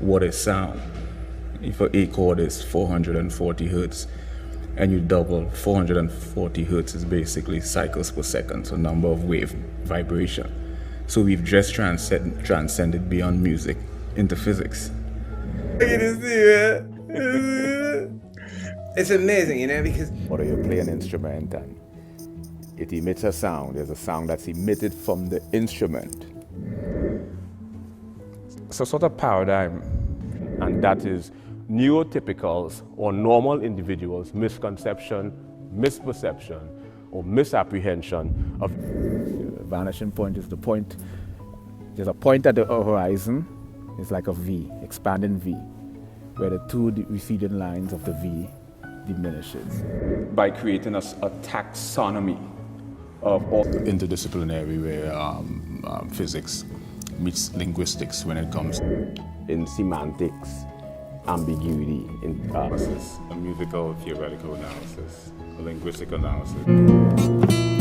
what is sound. If an A chord is 440 hertz, and you double 440 hertz is basically cycles per second, so number of wave vibration. So we've just transcended beyond music into physics. It's amazing, you know, because or you play an instrument and it emits a sound. There's a sound that's emitted from the instrument. It's a sort of paradigm, and that is neurotypicals or normal individuals' misconception, misperception, or misapprehension of vanishing point is the point. There's a point at the horizon. It's like a V, expanding V, where the two receding lines of the V diminishes. By creating a taxonomy of all interdisciplinary where physics meets linguistics when it comes In semantics, ambiguity, in analysis, a musical theoretical analysis, a linguistic analysis.